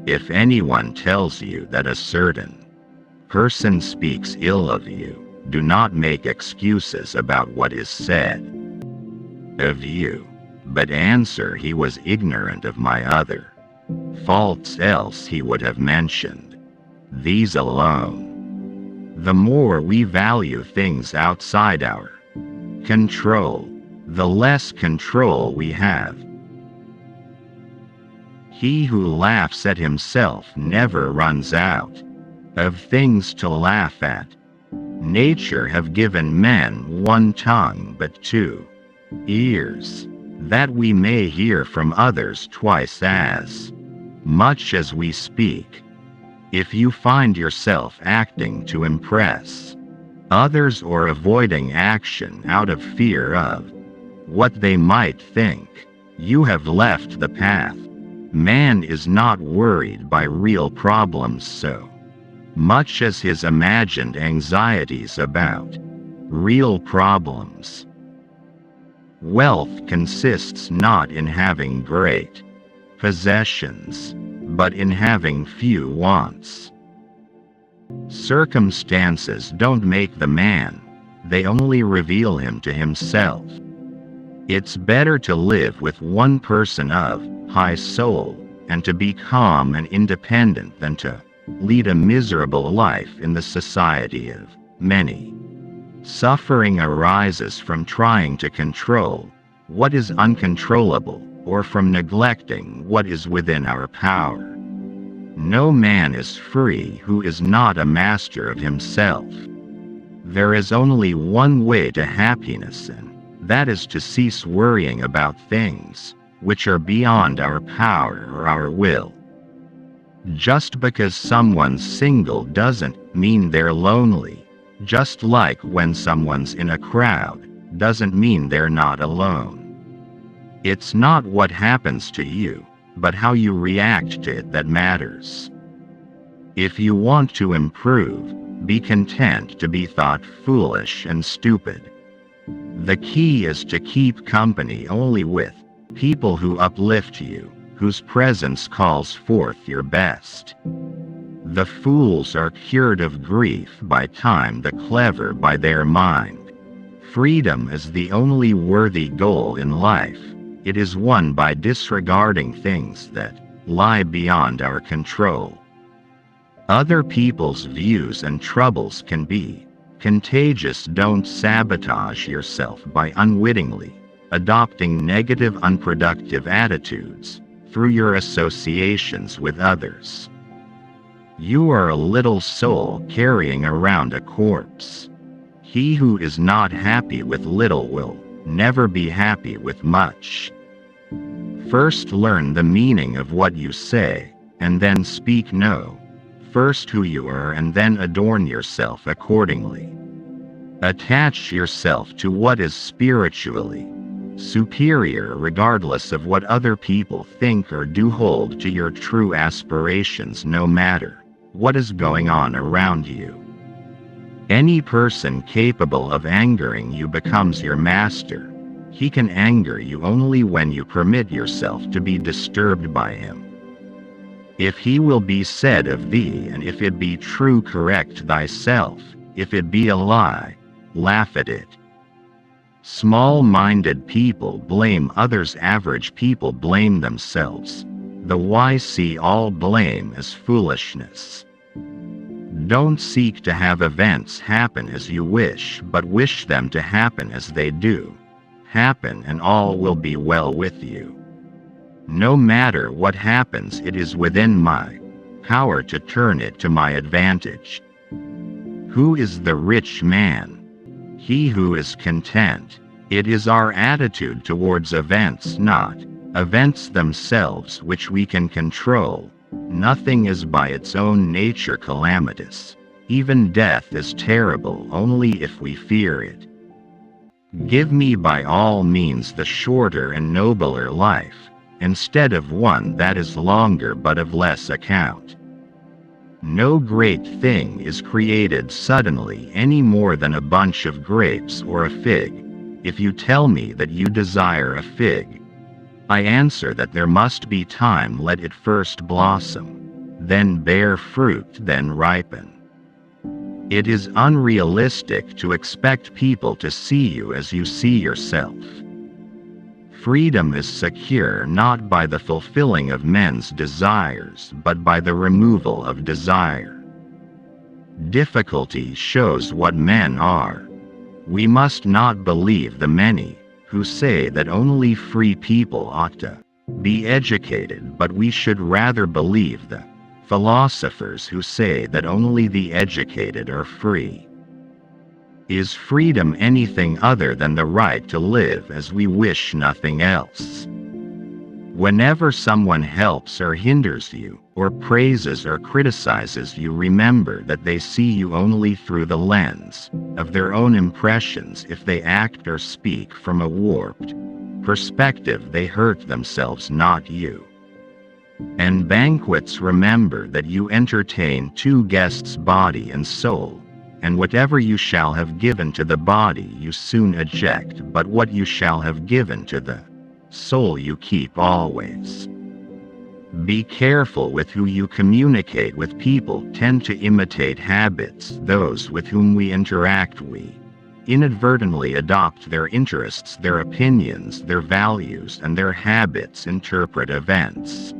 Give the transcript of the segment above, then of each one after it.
If anyone tells you that a certain person speaks ill of you, do not make excuses about what is said of you, but answer, he was ignorant of my other faults, else he would have mentioned these alone. The more we value things outside our control, the less control we have. He who laughs at himself never runs out of things to laugh at. Nature have given men one tongue but two ears, that we may hear from others twice as much as we speak. If you find yourself acting to impress others or avoiding action out of fear of what they might think, you have left the path. Man is not worried by real problems so much as his imagined anxieties about real problems. Wealth consists not in having great possessions, but in having few wants. Circumstances don't make the man, they only reveal him to himself. It's better to live with one person of high soul and to be calm and independent than to lead a miserable life in the society of many. Suffering arises from trying to control what is uncontrollable or from neglecting what is within our power. No man is free who is not a master of himself. There is only one way to happiness, and that is to cease worrying about things which are beyond our power or our will. Just because someone's single doesn't mean they're lonely. Just like when someone's in a crowd doesn't mean they're not alone. It's not what happens to you, but how you react to it that matters. If you want to improve, be content to be thought foolish and stupid. The key is to keep company only with people who uplift you, whose presence calls forth your best. The fools are cured of grief by time, the clever by their mind. Freedom is the only worthy goal in life. It is won by disregarding things that lie beyond our control. Other people's views and troubles can be contagious. Don't sabotage yourself by unwittingly adopting negative, unproductive attitudes through your associations with others. You are a little soul carrying around a corpse. He who is not happy with little will never be happy with much. First learn the meaning of what you say, and then speak. Know first who you are and then adorn yourself accordingly. Attach yourself to what is spiritually superior regardless of what other people think or do. Hold to your true aspirations no matter what is going on around you. Any person capable of angering you becomes your master. He can anger you only when you permit yourself to be disturbed by him. If he will be said of thee, and if it be true, correct thyself. If it be a lie, laugh at it. Small-minded people blame others. Average people blame themselves. The wise see all blame as foolishness. Don't seek to have events happen as you wish, but wish them to happen as they do happen, and all will be well with you. No matter what happens, it is within my power to turn it to my advantage. Who is the rich man? He who is content. It is our attitude towards events, not events themselves, which we can control. Nothing is by its own nature calamitous. Even death is terrible only if we fear it. Give me by all means the shorter and nobler life, instead of one that is longer but of less account. No great thing is created suddenly any more than a bunch of grapes or a fig. If you tell me that you desire a fig, I answer that there must be time, let it first blossom, then bear fruit, then ripen. It is unrealistic to expect people to see you as you see yourself. Freedom is secure not by the fulfilling of men's desires, but by the removal of desire. Difficulty shows what men are. We must not believe the many who say that only free people ought to be educated, but we should rather believe the philosophers who say that only the educated are free. Is freedom anything other than the right to live as we wish, nothing else? Whenever someone helps or hinders you, or praises or criticizes you, remember that they see you only through the lens of their own impressions. If they act or speak from a warped perspective, they hurt themselves, not you. And banquets, remember that you entertain two guests, body and soul, and whatever you shall have given to the body you soon eject, but what you shall have given to the soul you keep always. Be careful with who you communicate with. People tend to imitate habits. Those with whom we interact, we inadvertently adopt their interests, their opinions, their values, and their habits interpret events.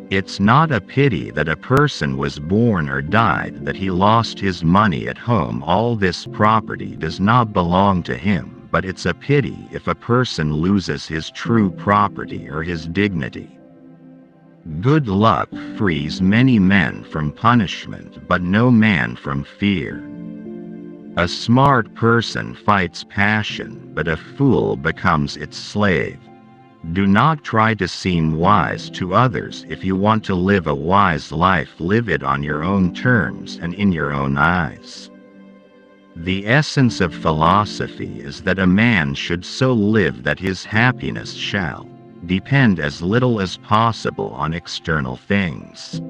It's not a pity that a person was born or died, that he lost his money at home. All this property does not belong to him. But it's a pity if a person loses his true property or his dignity. Good luck frees many men from punishment, but no man from fear. A smart person fights passion, but a fool becomes its slave. Do not try to seem wise to others. If you want to live a wise life, live it on your own terms and in your own eyes. The essence of philosophy is that a man should so live that his happiness shall depend as little as possible on external things.